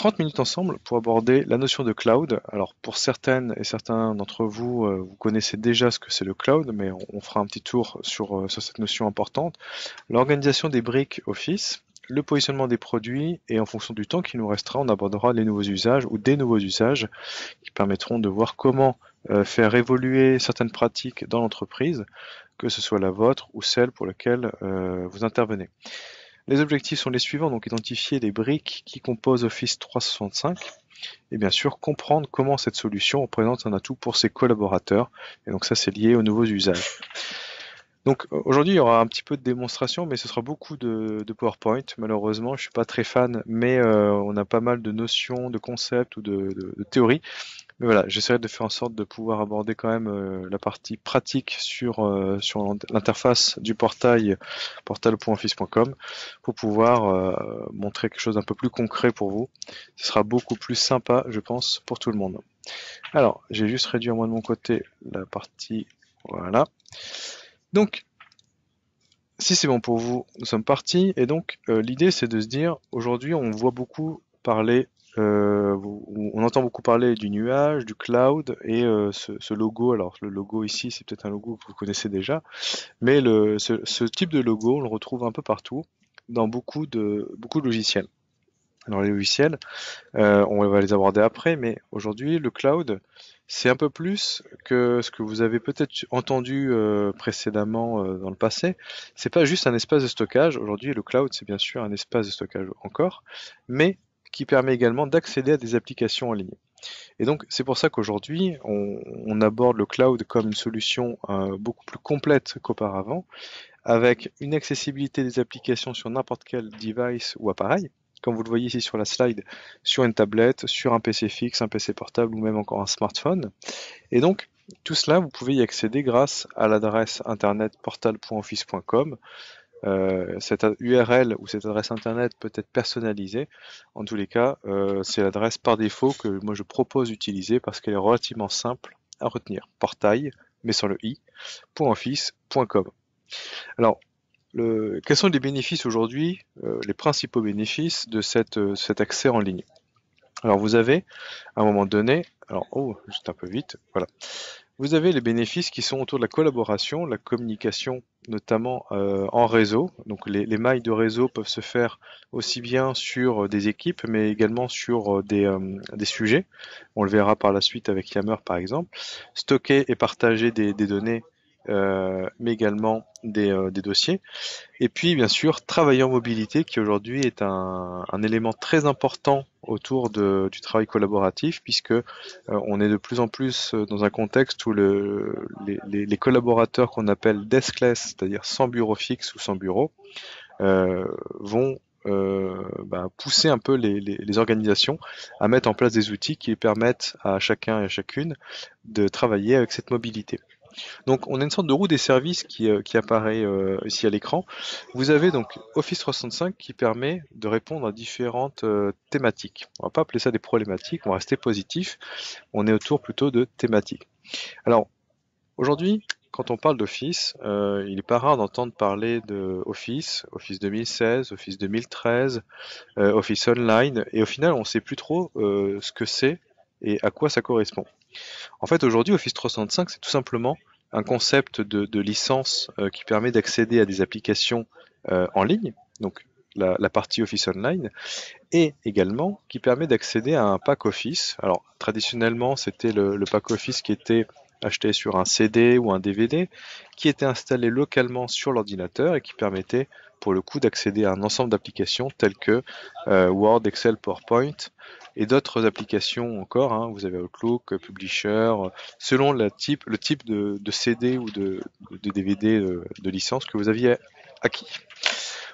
30 minutes ensemble pour aborder la notion de cloud. Alors pour certaines et certains d'entre vous, vous connaissez déjà ce que c'est le cloud, mais on fera un petit tour sur cette notion importante. L'organisation des briques Office, le positionnement des produits et en fonction du temps qui nous restera, on abordera les nouveaux usages ou des nouveaux usages qui permettront de voir comment faire évoluer certaines pratiques dans l'entreprise, que ce soit la vôtre ou celle pour laquelle vous intervenez. Les objectifs sont les suivants, donc identifier les briques qui composent Office 365 et bien sûr comprendre comment cette solution représente un atout pour ses collaborateurs. Et donc ça c'est lié aux nouveaux usages. Donc aujourd'hui il y aura un petit peu de démonstration, mais ce sera beaucoup de PowerPoint. Malheureusement je suis pas très fan, mais on a pas mal de notions, de concepts ou de théories. Mais voilà, j'essaierai de faire en sorte de pouvoir aborder quand même la partie pratique sur l'interface du portail portal.office.com pour pouvoir montrer quelque chose d'un peu plus concret pour vous. Ce sera beaucoup plus sympa, je pense, pour tout le monde. Alors, j'ai juste réduit moi de mon côté la partie, voilà. Donc, si c'est bon pour vous, nous sommes partis. Et donc, l'idée, c'est de se dire, aujourd'hui, on voit beaucoup parler, on entend beaucoup parler du nuage, du cloud et ce logo. Alors, le logo ici, c'est peut-être un logo que vous connaissez déjà, mais ce type de logo, on le retrouve un peu partout, dans beaucoup de logiciels. Alors, les logiciels, on va les aborder après, mais aujourd'hui, le cloud, c'est un peu plus que ce que vous avez peut-être entendu précédemment dans le passé. C'est pas juste un espace de stockage. Aujourd'hui, le cloud, c'est bien sûr un espace de stockage encore, mais qui permet également d'accéder à des applications en ligne. Et donc, c'est pour ça qu'aujourd'hui, on aborde le cloud comme une solution beaucoup plus complète qu'auparavant, avec une accessibilité des applications sur n'importe quel device ou appareil, comme vous le voyez ici sur la slide, sur une tablette, sur un PC fixe, un PC portable ou même encore un smartphone. Et donc, tout cela, vous pouvez y accéder grâce à l'adresse internet portal.office.com. Cette URL ou cette adresse internet peut être personnalisée. En tous les cas, c'est l'adresse par défaut que moi je propose d'utiliser parce qu'elle est relativement simple à retenir. Portail, mais sans le i, .office.com. Alors, quels sont les bénéfices aujourd'hui, les principaux bénéfices de cet accès en ligne? Alors vous avez, à un moment donné, alors oh, juste un peu vite, voilà. Vous avez les bénéfices qui sont autour de la collaboration, la communication, notamment en réseau. Donc les mailles de réseau peuvent se faire aussi bien sur des équipes, mais également sur des sujets. On le verra par la suite avec Yammer par exemple. Stocker et partager des données, mais également des dossiers. Et puis, bien sûr, travailler en mobilité, qui aujourd'hui est un élément très important autour du travail collaboratif, puisque on est de plus en plus dans un contexte où les collaborateurs qu'on appelle deskless, c'est-à-dire sans bureau fixe ou sans bureau, vont pousser un peu les organisations à mettre en place des outils qui permettent à chacun et à chacune de travailler avec cette mobilité. Donc on a une sorte de roue des services qui apparaît ici à l'écran. Vous avez donc Office 365 qui permet de répondre à différentes thématiques. On va pas appeler ça des problématiques, on va rester positif. On est autour plutôt de thématiques. Alors aujourd'hui, quand on parle d'Office, il n'est pas rare d'entendre parler de Office 2016, Office 2013, Office Online, et au final on ne sait plus trop ce que c'est et à quoi ça correspond. En fait, aujourd'hui, Office 365, c'est tout simplement un concept de licence qui permet d'accéder à des applications en ligne, donc la partie Office Online, et également qui permet d'accéder à un pack Office. Alors, traditionnellement, c'était le pack Office qui était acheté sur un CD ou un DVD, qui était installé localement sur l'ordinateur et qui permettait, pour le coup, d'accéder à un ensemble d'applications telles que Word, Excel, PowerPoint et d'autres applications encore. Hein. Vous avez Outlook, Publisher, selon le type de CD ou de DVD de licence que vous aviez acquis.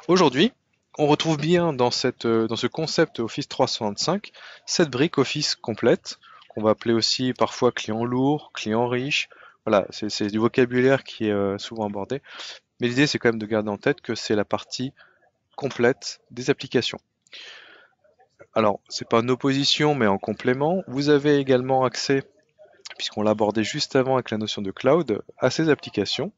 Aujourd'hui, on retrouve bien dans ce concept Office 365 cette brique Office complète, qu'on va appeler aussi parfois client lourd, client riche. Voilà, c'est du vocabulaire qui est souvent abordé. Mais l'idée, c'est quand même de garder en tête que c'est la partie complète des applications. Alors, c'est pas en opposition, mais en complément. Vous avez également accès, puisqu'on l'a abordé juste avant avec la notion de cloud, à ces applications,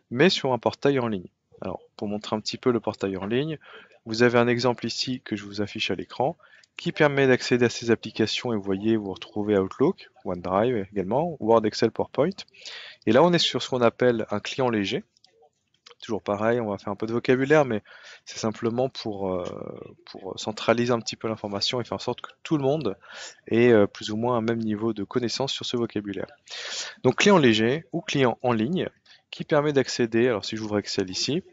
mais sur un portail en ligne. Alors, pour montrer un petit peu le portail en ligne, vous avez un exemple ici que je vous affiche à l'écran, qui permet d'accéder à ces applications et vous voyez, vous retrouvez Outlook, OneDrive également, Word, Excel, PowerPoint. Et là, on est sur ce qu'on appelle un client léger. Toujours pareil, on va faire un peu de vocabulaire, mais c'est simplement pour centraliser un petit peu l'information et faire en sorte que tout le monde ait plus ou moins un même niveau de connaissance sur ce vocabulaire. Donc client léger ou client en ligne qui permet d'accéder, alors si j'ouvre Excel ici,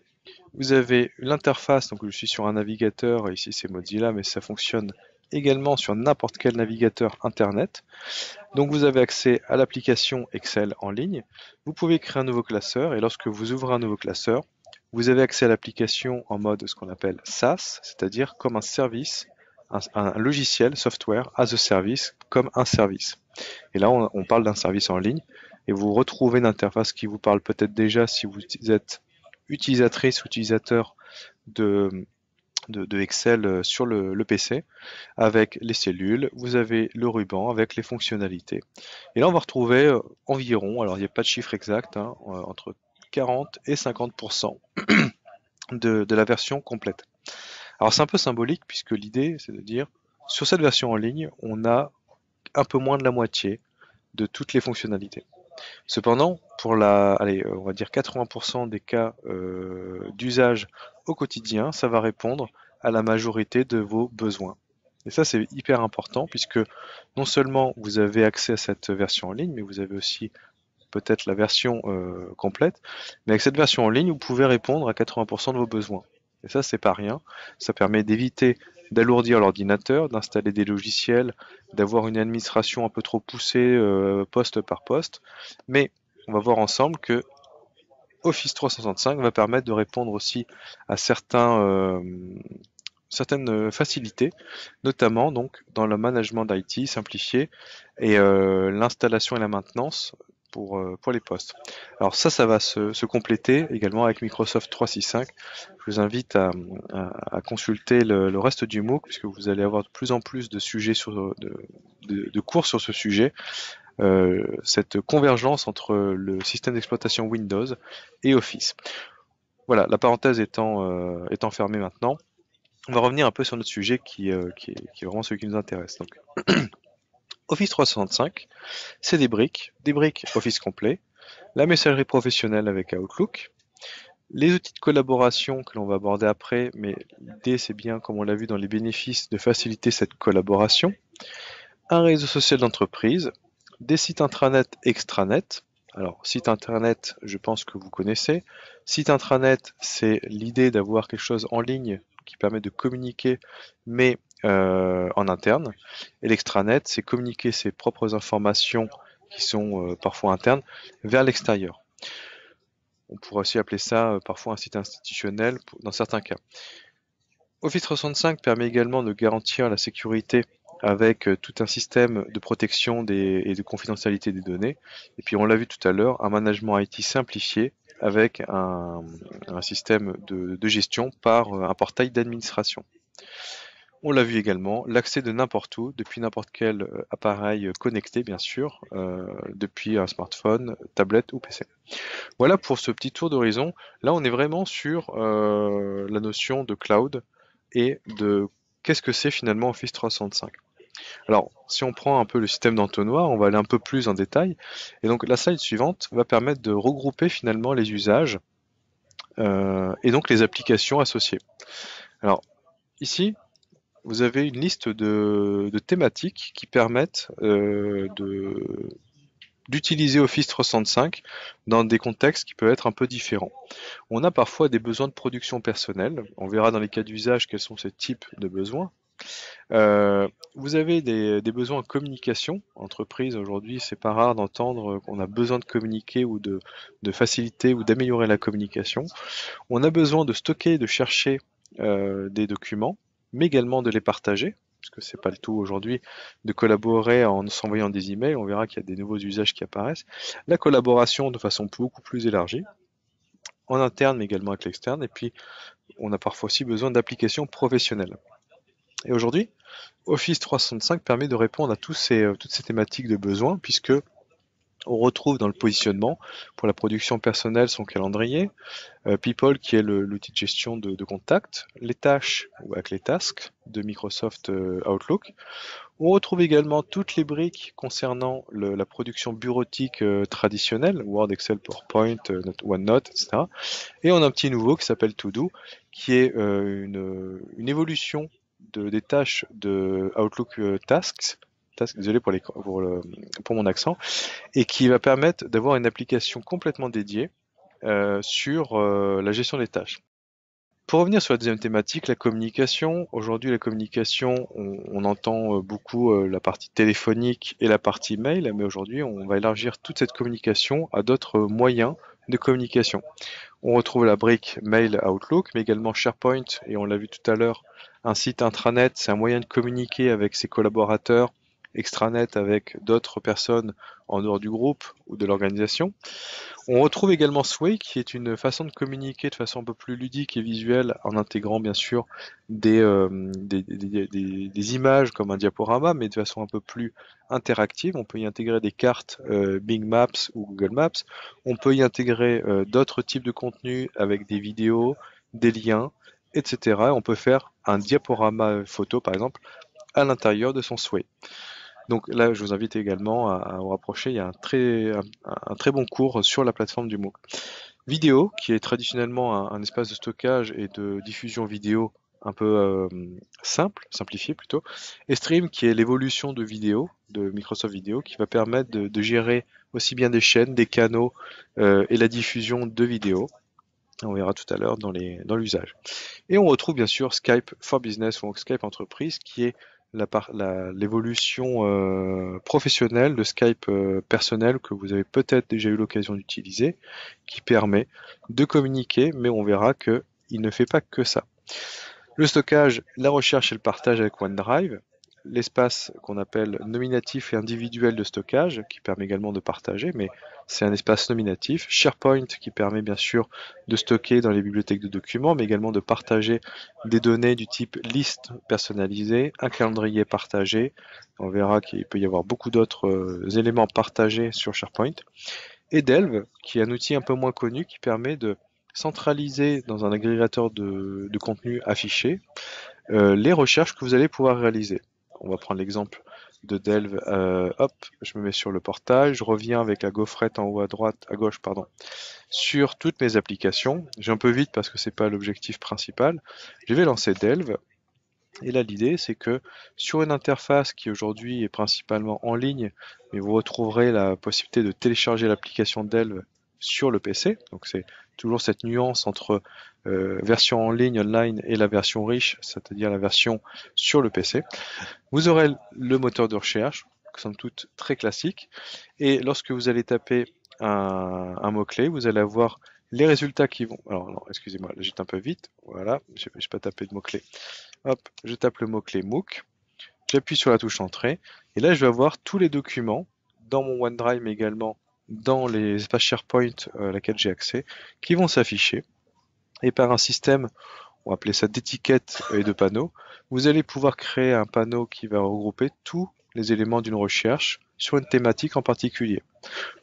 vous avez l'interface, donc je suis sur un navigateur, ici c'est Mozilla, mais ça fonctionne également sur n'importe quel navigateur internet. Donc vous avez accès à l'application Excel en ligne. Vous pouvez créer un nouveau classeur et lorsque vous ouvrez un nouveau classeur, vous avez accès à l'application en mode ce qu'on appelle SaaS, c'est-à-dire comme un service, un logiciel, software as a service, comme un service. Et là, on parle d'un service en ligne et vous retrouvez une interface qui vous parle peut-être déjà si vous êtes utilisatrice ou utilisateur de, de Excel sur le PC avec les cellules, vous avez le ruban avec les fonctionnalités. Et là, on va retrouver environ, alors il n'y a pas de chiffre exact, hein, entre 40 et 50% de la version complète. Alors c'est un peu symbolique puisque l'idée, c'est de dire, sur cette version en ligne, on a un peu moins de la moitié de toutes les fonctionnalités. Cependant, pour allez, on va dire 80% des cas d'usage au quotidien, ça va répondre à la majorité de vos besoins. Et ça, c'est hyper important puisque non seulement vous avez accès à cette version en ligne, mais vous avez aussi peut-être la version complète. Mais avec cette version en ligne, vous pouvez répondre à 80% de vos besoins. Et ça, c'est pas rien. Ça permet d'éviter d'alourdir l'ordinateur, d'installer des logiciels, d'avoir une administration un peu trop poussée poste par poste. Mais on va voir ensemble que Office 365 va permettre de répondre aussi à certaines facilités, notamment donc dans le management d'IT simplifié et l'installation et la maintenance pour les postes. Alors ça va se compléter également avec Microsoft 365. Je vous invite à consulter le reste du MOOC puisque vous allez avoir de plus en plus de sujets de cours sur ce sujet. Cette convergence entre le système d'exploitation Windows et Office. Voilà, la parenthèse étant fermée maintenant, on va revenir un peu sur notre sujet qui est vraiment celui qui nous intéresse. Donc, Office 365, c'est des briques Office complet, la messagerie professionnelle avec Outlook, les outils de collaboration que l'on va aborder après, mais l'idée c'est bien, comme on l'a vu dans les bénéfices, de faciliter cette collaboration, un réseau social d'entreprise, des sites intranet, extranet. Alors, site internet, je pense que vous connaissez. Site intranet, c'est l'idée d'avoir quelque chose en ligne qui permet de communiquer, mais en interne. Et l'extranet, c'est communiquer ses propres informations qui sont parfois internes vers l'extérieur. On pourrait aussi appeler ça parfois un site institutionnel dans certains cas. Office 365 permet également de garantir la sécurité avec tout un système de protection et de confidentialité des données. Et puis on l'a vu tout à l'heure, un management IT simplifié avec un système de gestion par un portail d'administration. On l'a vu également, l'accès de n'importe où, depuis n'importe quel appareil connecté bien sûr, depuis un smartphone, tablette ou PC. Voilà pour ce petit tour d'horizon. Là on est vraiment sur la notion de cloud et de qu'est-ce que c'est finalement Office 365. Alors, si on prend un peu le système d'entonnoir, on va aller un peu plus en détail. Et donc, la slide suivante va permettre de regrouper finalement les usages et donc les applications associées. Alors, ici, vous avez une liste de thématiques qui permettent d'utiliser Office 365 dans des contextes qui peuvent être un peu différents. On a parfois des besoins de production personnelle. On verra dans les cas d'usage quels sont ces types de besoins. Vous avez des besoins en communication. Entreprise, aujourd'hui, c'est pas rare d'entendre qu'on a besoin de communiquer ou de faciliter ou d'améliorer la communication. On a besoin de stocker, de chercher des documents, mais également de les partager, parce que c'est pas le tout aujourd'hui, de collaborer en s'envoyant des emails. On verra qu'il y a des nouveaux usages qui apparaissent. La collaboration de façon beaucoup plus élargie, en interne, mais également avec l'externe. Et puis, on a parfois aussi besoin d'applications professionnelles. Et aujourd'hui, Office 365 permet de répondre à toutes ces thématiques de besoins, puisque On retrouve dans le positionnement, pour la production personnelle, son calendrier, People qui est l'outil de gestion de contacts, les tâches ou avec les tasks de Microsoft Outlook. On retrouve également toutes les briques concernant la production bureautique traditionnelle, Word, Excel, PowerPoint, OneNote, etc. Et on a un petit nouveau qui s'appelle To-Do, qui est une évolution des tâches de Outlook Tasks, désolé pour mon accent, et qui va permettre d'avoir une application complètement dédiée sur la gestion des tâches. Pour revenir sur la deuxième thématique, la communication. Aujourd'hui, la communication, on entend beaucoup la partie téléphonique et la partie mail, mais aujourd'hui, on va élargir toute cette communication à d'autres moyens de communication. On retrouve la brique mail Outlook, mais également SharePoint, et on l'a vu tout à l'heure, un site intranet, c'est un moyen de communiquer avec ses collaborateurs, extranet avec d'autres personnes en dehors du groupe ou de l'organisation. On retrouve également Sway, qui est une façon de communiquer de façon un peu plus ludique et visuelle, en intégrant bien sûr des images comme un diaporama, mais de façon un peu plus interactive. On peut y intégrer des cartes Bing Maps ou Google Maps. On peut y intégrer d'autres types de contenus avec des vidéos, des liens, etc. On peut faire un diaporama photo, par exemple, à l'intérieur de son Sway. Donc là, je vous invite également à vous rapprocher. Il y a un très bon cours sur la plateforme du MOOC. Vidéo, qui est traditionnellement un espace de stockage et de diffusion vidéo un peu simplifié plutôt. Et Stream, qui est l'évolution de vidéo, de Microsoft Vidéo, qui va permettre de gérer aussi bien des chaînes, des canaux et la diffusion de vidéos. On verra tout à l'heure dans l'usage. Et on retrouve bien sûr Skype for Business ou Skype Entreprise, qui est l'évolution professionnelle de Skype personnel que vous avez peut-être déjà eu l'occasion d'utiliser, qui permet de communiquer, mais on verra qu'il ne fait pas que ça. Le stockage, la recherche et le partage avec OneDrive, l'espace qu'on appelle nominatif et individuel de stockage, qui permet également de partager, mais c'est un espace nominatif. SharePoint, qui permet bien sûr de stocker dans les bibliothèques de documents, mais également de partager des données du type liste personnalisée, un calendrier partagé. On verra qu'il peut y avoir beaucoup d'autres éléments partagés sur SharePoint. Et Delve, qui est un outil un peu moins connu, qui permet de centraliser dans un agrégateur de contenu affiché les recherches que vous allez pouvoir réaliser. On va prendre l'exemple de Delve. Hop, je me mets sur le portail, je reviens avec la gaufrette en haut à droite, à gauche, pardon, sur toutes mes applications. J'ai un peu vite parce que c'est pas l'objectif principal. Je vais lancer Delve. Et là, l'idée, c'est que sur une interface qui aujourd'hui est principalement en ligne, mais vous retrouverez la possibilité de télécharger l'application Delve sur le PC. Donc c'est toujours cette nuance entre version en ligne, online, et la version riche, c'est-à-dire la version sur le PC. Vous aurez le moteur de recherche, somme toute très classique, et lorsque vous allez taper un mot-clé, vous allez avoir les résultats qui vont... Alors non, excusez-moi, j'étais un peu vite, voilà, je n'ai pas tapé de mot-clé. Hop, je tape le mot-clé MOOC, j'appuie sur la touche Entrée, et là je vais avoir tous les documents dans mon OneDrive, mais également dans les espaces SharePoint à laquelle j'ai accès, qui vont s'afficher. Et par un système, on va appeler ça d'étiquettes et de panneaux, vous allez pouvoir créer un panneau qui va regrouper tous les éléments d'une recherche sur une thématique en particulier.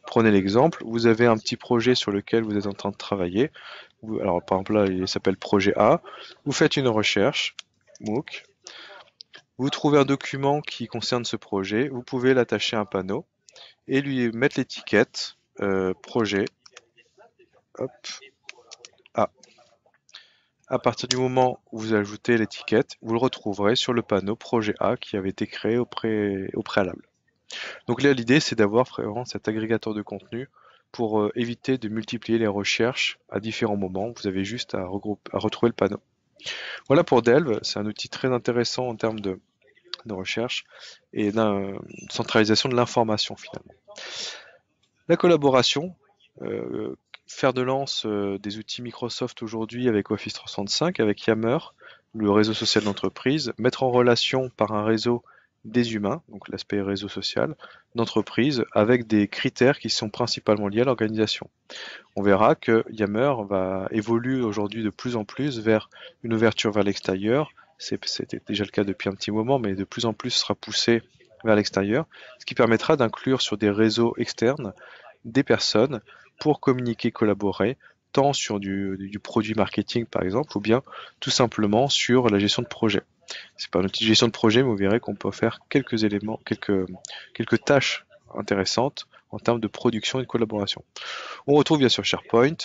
Prenez l'exemple, vous avez un petit projet sur lequel vous êtes en train de travailler. Alors par exemple là, il s'appelle projet A. Vous faites une recherche, MOOC. Vous trouvez un document qui concerne ce projet. Vous pouvez l'attacher à un panneau et lui mettre l'étiquette projet. Hop. A. À partir du moment où vous ajoutez l'étiquette, vous le retrouverez sur le panneau projet A qui avait été créé au préalable. Donc là, l'idée, c'est d'avoir vraiment cet agrégateur de contenu pour éviter de multiplier les recherches à différents moments. Vous avez juste à retrouver le panneau. Voilà pour Delve, c'est un outil très intéressant en termes de recherche et de centralisation de l'information finalement. La collaboration, fer de lance des outils Microsoft aujourd'hui avec Office 365, avec Yammer, le réseau social d'entreprise, mettre en relation par un réseau des humains, donc l'aspect réseau social, d'entreprise, avec des critères qui sont principalement liés à l'organisation. On verra que Yammer va évoluer aujourd'hui de plus en plus vers une ouverture vers l'extérieur. C'était déjà le cas depuis un petit moment, mais de plus en plus sera poussé vers l'extérieur, ce qui permettra d'inclure sur des réseaux externes des personnes pour communiquer, collaborer, tant sur du produit marketing par exemple, ou bien tout simplement sur la gestion de projet. C'est pas un outil de gestion de projet, mais vous verrez qu'on peut faire quelques éléments, quelques tâches intéressantes en termes de production et de collaboration. On retrouve bien sûr SharePoint,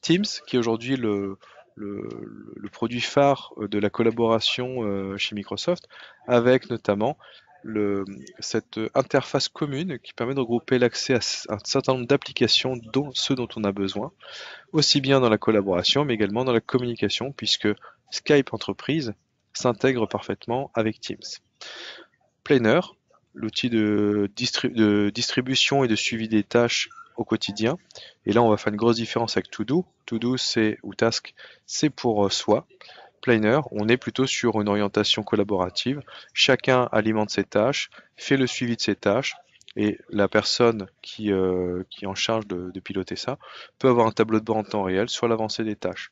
Teams, qui est aujourd'hui le, le produit phare de la collaboration chez Microsoft, avec notamment cette interface commune qui permet de regrouper l'accès à un certain nombre d'applications, dont ceux dont on a besoin, aussi bien dans la collaboration, mais également dans la communication, puisque Skype Entreprise s'intègre parfaitement avec Teams. Planner, l'outil de distribution et de suivi des tâches au quotidien. Et là, on va faire une grosse différence avec To-Do. To-Do, ou Task, c'est pour soi. Planner, on est plutôt sur une orientation collaborative. Chacun alimente ses tâches, fait le suivi de ses tâches, et la personne qui est en charge de piloter ça peut avoir un tableau de bord en temps réel sur l'avancée des tâches.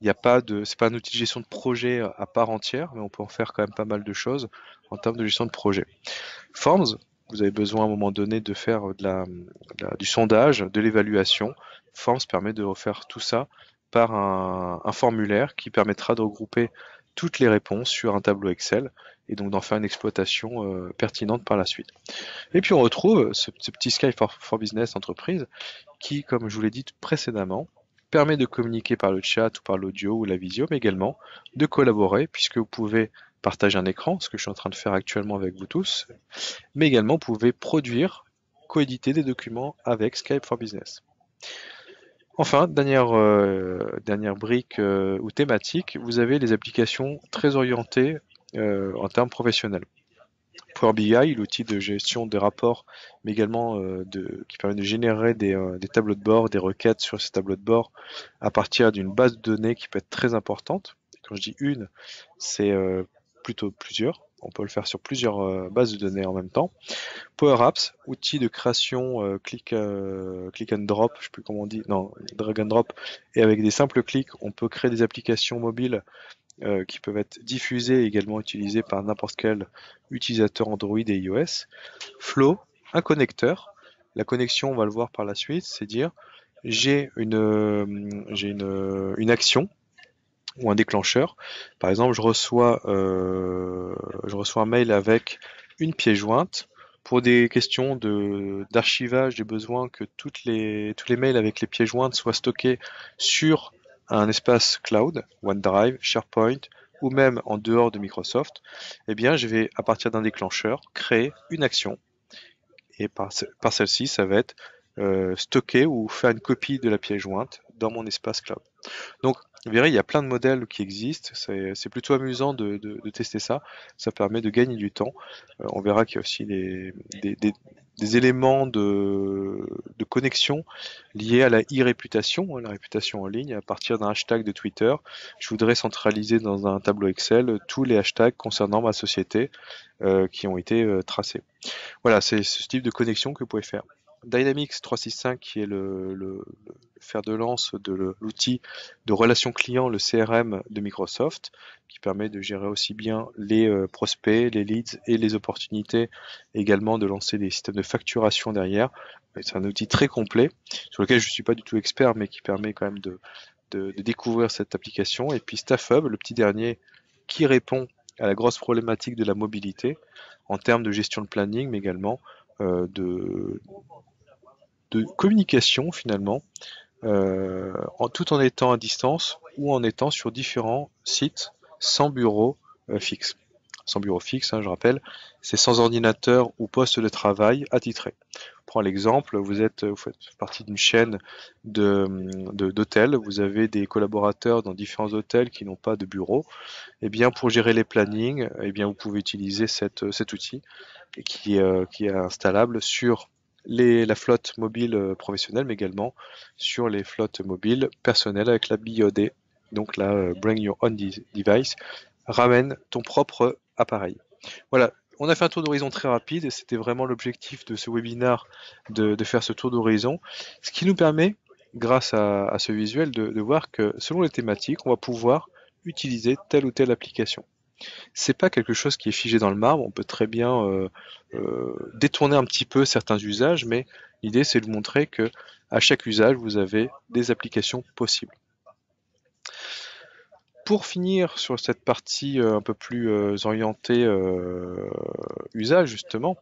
Il n'y a pas de, c'est pas un outil de gestion de projet à part entière, mais on peut en faire quand même pas mal de choses en termes de gestion de projet. Forms, vous avez besoin à un moment donné de faire du sondage, de l'évaluation. Forms permet de refaire tout ça par un formulaire qui permettra de regrouper toutes les réponses sur un tableau Excel et donc d'en faire une exploitation pertinente par la suite. Et puis on retrouve ce petit Skype for Business entreprise qui, comme je vous l'ai dit précédemment, permet de communiquer par le chat ou par l'audio ou la visio, mais également de collaborer puisque vous pouvez partager un écran, ce que je suis en train de faire actuellement avec vous tous, mais également vous pouvez produire, coéditer des documents avec Skype for Business. Enfin, dernière brique ou thématique, vous avez les applications très orientées en termes professionnels. Power BI, l'outil de gestion des rapports, mais également qui permet de générer des tableaux de bord, des requêtes sur ces tableaux de bord à partir d'une base de données qui peut être très importante. Quand je dis une, c'est plutôt plusieurs. On peut le faire sur plusieurs bases de données en même temps. Power Apps, outil de création click and drop, je sais plus comment on dit, non, drag and drop, et avec des simples clics, on peut créer des applications mobiles qui peuvent être diffusées et également utilisées par n'importe quel utilisateur Android et iOS. Flow, un connecteur. La connexion, on va le voir par la suite, c'est dire j'ai une action ou un déclencheur. Par exemple, je reçois un mail avec une pièce jointe. Pour des questions d'archivage, j'ai besoin que tous les mails avec les pièces jointes soient stockés sur un espace cloud, OneDrive, SharePoint, ou même en dehors de Microsoft. Eh bien, je vais, à partir d'un déclencheur, créer une action. Et par celle-ci, ça va être stocker ou faire une copie de la pièce jointe dans mon espace cloud. Donc, vous verrez, il y a plein de modèles qui existent. C'est plutôt amusant de tester ça. Ça permet de gagner du temps. On verra qu'il y a aussi des éléments de connexion liés à la e-réputation, la réputation en ligne, à partir d'un hashtag de Twitter. Je voudrais centraliser dans un tableau Excel tous les hashtags concernant ma société qui ont été tracés. Voilà, c'est ce type de connexion que vous pouvez faire. Dynamics 365 qui est le fer de lance de l'outil de relation client, le CRM de Microsoft, qui permet de gérer aussi bien les prospects, les leads et les opportunités, également de lancer des systèmes de facturation derrière. C'est un outil très complet, sur lequel je ne suis pas du tout expert, mais qui permet quand même de découvrir cette application. Et puis StaffHub, le petit dernier, qui répond à la grosse problématique de la mobilité, en termes de gestion de planning, mais également de communication finalement, tout en étant à distance ou en étant sur différents sites sans bureau fixe. Sans bureau fixe, je rappelle, c'est sans ordinateur ou poste de travail attitré. Prends l'exemple, vous faites partie d'une chaîne d'hôtels, vous avez des collaborateurs dans différents hôtels qui n'ont pas de bureau. Et bien pour gérer les plannings, bien vous pouvez utiliser cet outil qui est installable sur la flotte mobile professionnelle, mais également sur les flottes mobiles personnelles avec la BOD, donc la Bring Your Own Device, ramène ton propre appareil. Voilà, on a fait un tour d'horizon très rapide et c'était vraiment l'objectif de ce webinaire de faire ce tour d'horizon, ce qui nous permet, grâce à ce visuel, de voir que selon les thématiques, on va pouvoir utiliser telle ou telle application. C'est pas quelque chose qui est figé dans le marbre, on peut très bien détourner un petit peu certains usages, mais l'idée c'est de montrer que à chaque usage, vous avez des applications possibles. Pour finir sur cette partie un peu plus orientée usage, justement,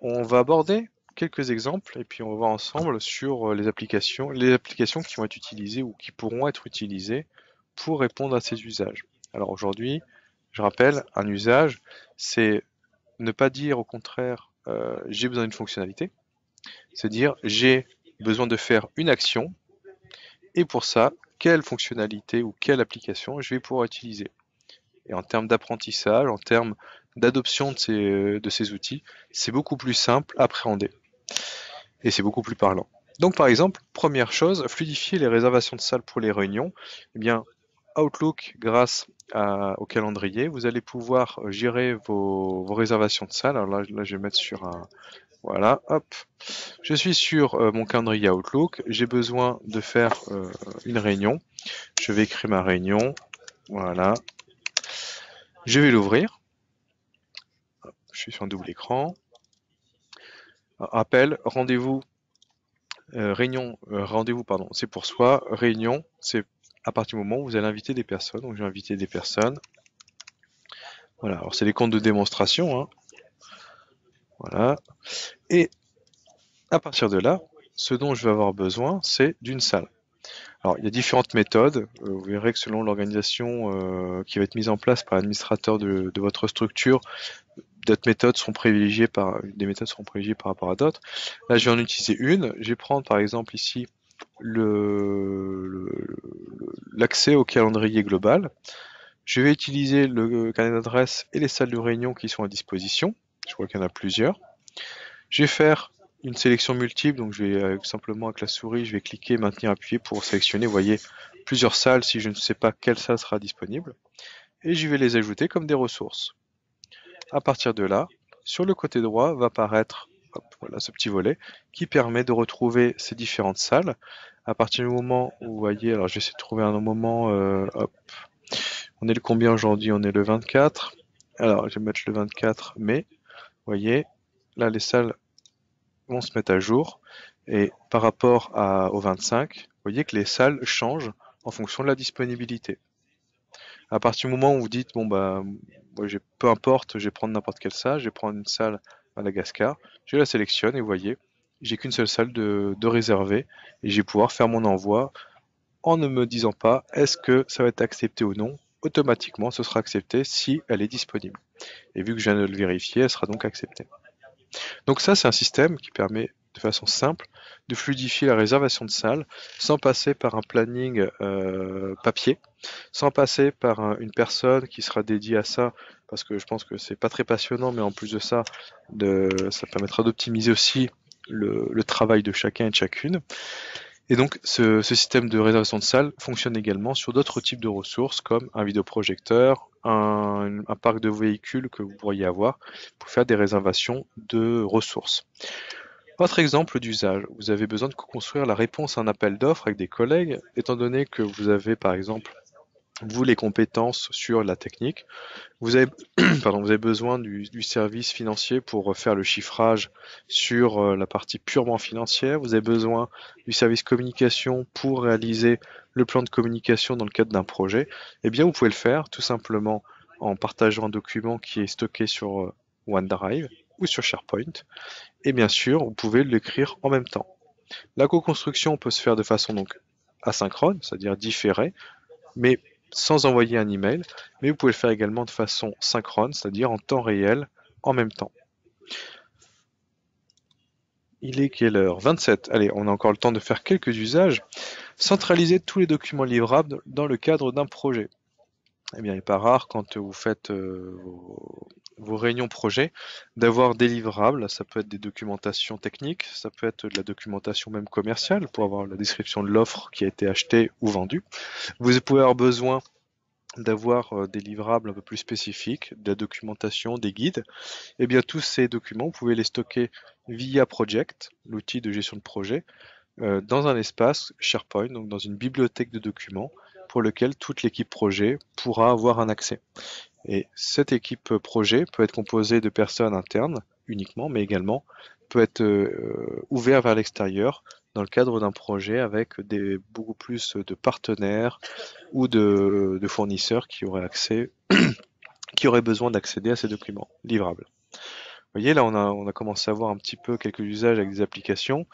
on va aborder quelques exemples et puis on va voir ensemble sur les applications qui vont être utilisées ou qui pourront être utilisées pour répondre à ces usages. Alors aujourd'hui, je rappelle, un usage, c'est ne pas dire au contraire j'ai besoin d'une fonctionnalité, c'est dire j'ai besoin de faire une action et pour ça, quelle fonctionnalité ou quelle application je vais pouvoir utiliser. Et en termes d'apprentissage, en termes d'adoption de ces outils, c'est beaucoup plus simple à appréhender et c'est beaucoup plus parlant. Donc par exemple, première chose, fluidifier les réservations de salles pour les réunions. Eh bien, Outlook, grâce au calendrier, vous allez pouvoir gérer vos réservations de salles. Alors là, je vais mettre sur un... Voilà, hop. Je suis sur mon calendrier Outlook. J'ai besoin de faire une réunion. Je vais créer ma réunion. Voilà. Je vais l'ouvrir. Je suis sur un double écran. Appel, rendez-vous, rendez-vous, pardon, c'est pour soi. Réunion, c'est à partir du moment où vous allez inviter des personnes. Donc, je vais inviter des personnes. Voilà, alors c'est les comptes de démonstration, hein. Voilà. Et à partir de là, ce dont je vais avoir besoin, c'est d'une salle. Alors, il y a différentes méthodes. Vous verrez que selon l'organisation qui va être mise en place par l'administrateur de votre structure, des méthodes seront privilégiées par rapport à d'autres. Là, je vais en utiliser une. Je vais prendre par exemple ici l'accès au calendrier global. Je vais utiliser le carnet d'adresse et les salles de réunion qui sont à disposition. Je vois qu'il y en a plusieurs. Je vais faire une sélection multiple, donc je vais simplement avec la souris, je vais cliquer, maintenir, appuyer pour sélectionner, vous voyez, plusieurs salles si je ne sais pas quelle salle sera disponible. Et je vais les ajouter comme des ressources. À partir de là, sur le côté droit va apparaître voilà, ce petit volet qui permet de retrouver ces différentes salles. À partir du moment où vous voyez, alors je vais essayer de trouver un moment, hop, on est le combien aujourd'hui? On est le 24. Alors je vais mettre le 24 mai. Vous voyez, là les salles vont se mettre à jour et par rapport au 25, vous voyez que les salles changent en fonction de la disponibilité. À partir du moment où vous dites bon bah moi, peu importe, je vais prendre n'importe quelle salle, je vais prendre une salle Madagascar, je la sélectionne et vous voyez, j'ai qu'une seule salle de réservée et je vais pouvoir faire mon envoi en ne me disant pas est-ce que ça va être accepté ou non. Automatiquement, ce sera accepté si elle est disponible. Et vu que je viens de le vérifier, elle sera donc acceptée. Donc ça, c'est un système qui permet de façon simple de fluidifier la réservation de salles sans passer par un planning papier, sans passer par une personne qui sera dédiée à ça, parce que je pense que c'est pas très passionnant, mais en plus de ça, ça permettra d'optimiser aussi le travail de chacun et de chacune. Et donc, ce système de réservation de salles fonctionne également sur d'autres types de ressources, comme un vidéoprojecteur, un parc de véhicules que vous pourriez avoir pour faire des réservations de ressources. Autre exemple d'usage, vous avez besoin de construire la réponse à un appel d'offres avec des collègues, étant donné que vous avez par exemple vous les compétences sur la technique, vous avez, pardon, vous avez besoin du service financier pour faire le chiffrage sur la partie purement financière, vous avez besoin du service communication pour réaliser le plan de communication dans le cadre d'un projet, eh bien vous pouvez le faire tout simplement en partageant un document qui est stocké sur OneDrive ou sur SharePoint, et bien sûr vous pouvez l'écrire en même temps. La co-construction peut se faire de façon donc asynchrone, c'est-à-dire différée, mais sans envoyer un email, mais vous pouvez le faire également de façon synchrone, c'est-à-dire en temps réel, en même temps. Il est quelle heure? 27. Allez, on a encore le temps de faire quelques usages. Centraliser tous les documents livrables dans le cadre d'un projet. Eh bien, il n'est pas rare quand vous faites vos réunions projet d'avoir des livrables. Ça peut être des documentations techniques, ça peut être de la documentation même commerciale pour avoir la description de l'offre qui a été achetée ou vendue. Vous pouvez avoir besoin d'avoir des livrables un peu plus spécifiques, de la documentation, des guides. Et bien tous ces documents, vous pouvez les stocker via Project, l'outil de gestion de projet, dans un espace SharePoint, donc dans une bibliothèque de documents pour lequel toute l'équipe projet pourra avoir un accès. Et cette équipe projet peut être composée de personnes internes uniquement, mais également peut être ouvert vers l'extérieur dans le cadre d'un projet avec beaucoup plus de partenaires ou de fournisseurs qui auraient accès, qui auraient besoin d'accéder à ces documents livrables. Vous voyez, là, on a commencé à voir un petit peu quelques usages avec des applications.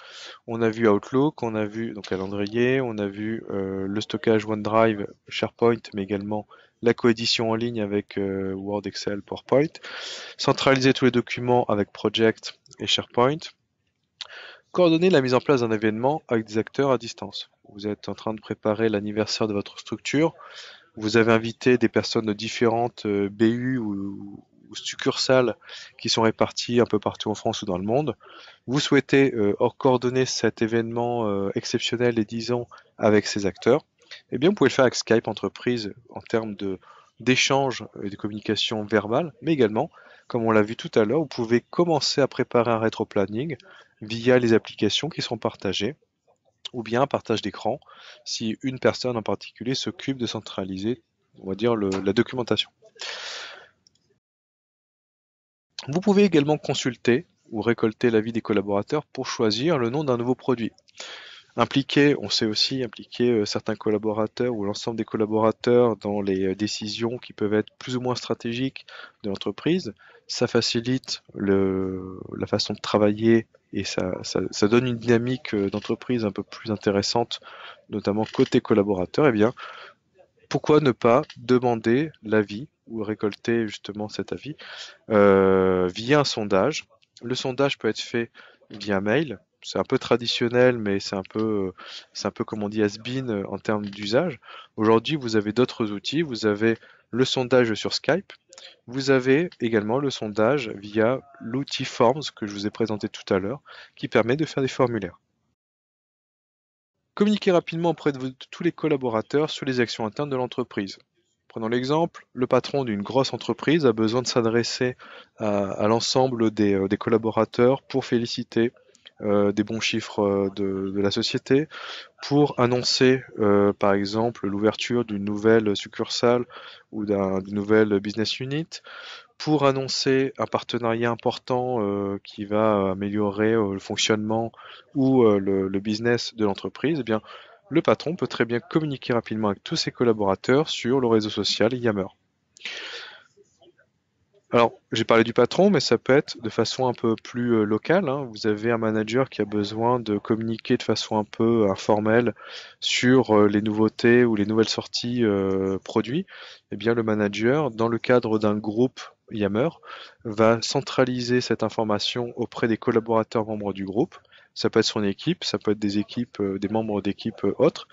On a vu Outlook, on a vu donc calendrier, on a vu le stockage OneDrive, SharePoint, mais également la coédition en ligne avec Word, Excel, PowerPoint. Centraliser tous les documents avec Project et SharePoint. Coordonner la mise en place d'un événement avec des acteurs à distance. Vous êtes en train de préparer l'anniversaire de votre structure. Vous avez invité des personnes de différentes BU ou succursales qui sont réparties un peu partout en France ou dans le monde. Vous souhaitez coordonner cet événement exceptionnel et 10 ans avec ces acteurs. Eh bien, vous pouvez le faire avec Skype Entreprise en termes d'échanges et de communication verbale, mais également, comme on l'a vu tout à l'heure, vous pouvez commencer à préparer un rétro-planning via les applications qui seront partagées ou bien un partage d'écran si une personne en particulier s'occupe de centraliser, on va dire, la documentation. Vous pouvez également consulter ou récolter l'avis des collaborateurs pour choisir le nom d'un nouveau produit. Impliquer, on sait aussi impliquer certains collaborateurs ou l'ensemble des collaborateurs dans les décisions qui peuvent être plus ou moins stratégiques de l'entreprise. Ça facilite la façon de travailler et ça donne une dynamique d'entreprise un peu plus intéressante, notamment côté collaborateur. Eh bien, pourquoi ne pas demander l'avis ou récolter justement cet avis via un sondage. Le sondage peut être fait via mail. C'est un peu traditionnel, mais c'est un peu comme on dit has-been en termes d'usage. Aujourd'hui, vous avez d'autres outils. Vous avez le sondage sur Skype. Vous avez également le sondage via l'outil Forms que je vous ai présenté tout à l'heure, qui permet de faire des formulaires. Communiquer rapidement auprès de tous les collaborateurs sur les actions internes de l'entreprise. Prenons l'exemple, le patron d'une grosse entreprise a besoin de s'adresser à l'ensemble des collaborateurs pour féliciter des bons chiffres de la société, pour annoncer par exemple l'ouverture d'une nouvelle succursale ou d'une nouvelle business unit, pour annoncer un partenariat important qui va améliorer le fonctionnement ou le business de l'entreprise. Eh bien, le patron peut très bien communiquer rapidement avec tous ses collaborateurs sur le réseau social Yammer. Alors, j'ai parlé du patron, mais ça peut être de façon un peu plus locale, hein. Vous avez un manager qui a besoin de communiquer de façon un peu informelle sur les nouveautés ou les nouvelles sorties produits. Eh bien, le manager, dans le cadre d'un groupe Yammer, va centraliser cette information auprès des collaborateurs membres du groupe. Ça peut être son équipe, ça peut être des équipes, des membres d'équipes autres,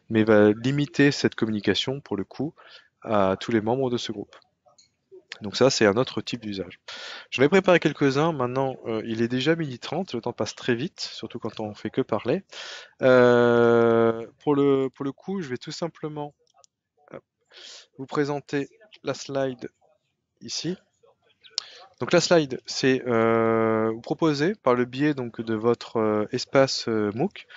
mais va limiter cette communication pour le coup à tous les membres de ce groupe. Donc ça, c'est un autre type d'usage. J'en ai préparé quelques-uns. Maintenant, il est déjà 12h30. Le temps passe très vite, surtout quand on fait que parler. Pour le coup, je vais tout simplement vous présenter la slide ici. Donc la slide, c'est vous proposer par le biais donc de votre espace MOOC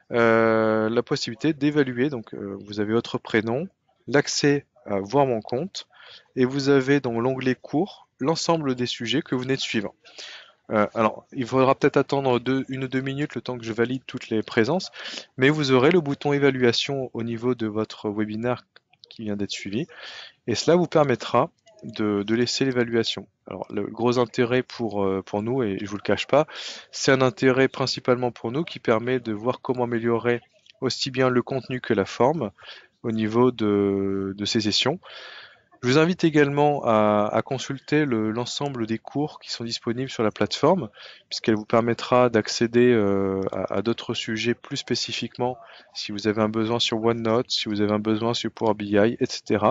la possibilité d'évaluer. Donc vous avez votre prénom, l'accès à voir mon compte, et vous avez dans l'onglet cours l'ensemble des sujets que vous venez de suivre. Alors, il faudra peut-être attendre 1 ou 2 minutes le temps que je valide toutes les présences, mais vous aurez le bouton évaluation au niveau de votre webinaire qui vient d'être suivi, et cela vous permettra de laisser l'évaluation. Alors, le gros intérêt pour nous, et je vous le cache pas, c'est un intérêt principalement pour nous qui permet de voir comment améliorer aussi bien le contenu que la forme au niveau de ces sessions. Je vous invite également à consulter l'ensemble des cours qui sont disponibles sur la plateforme, puisqu'elle vous permettra d'accéder à d'autres sujets plus spécifiquement si vous avez un besoin sur OneNote, si vous avez un besoin sur Power BI, etc.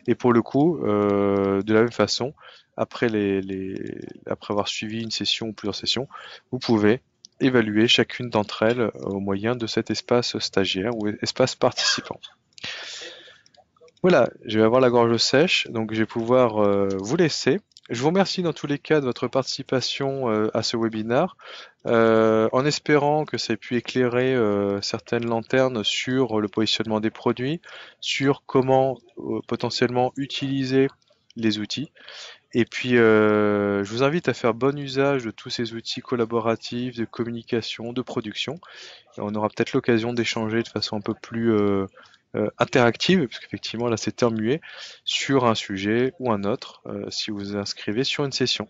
Et pour le coup, de la même façon, après avoir suivi une session ou plusieurs sessions, vous pouvez évaluer chacune d'entre elles au moyen de cet espace stagiaire ou espace participant. Voilà, je vais avoir la gorge sèche, donc je vais pouvoir vous laisser. Je vous remercie dans tous les cas de votre participation à ce webinaire, en espérant que ça ait pu éclairer certaines lanternes sur le positionnement des produits, sur comment potentiellement utiliser les outils. Et puis, je vous invite à faire bon usage de tous ces outils collaboratifs, de communication, de production. Et on aura peut-être l'occasion d'échanger de façon un peu plus interactive, parce qu'effectivement là c'est terme muet, sur un sujet ou un autre, si vous vous inscrivez sur une session.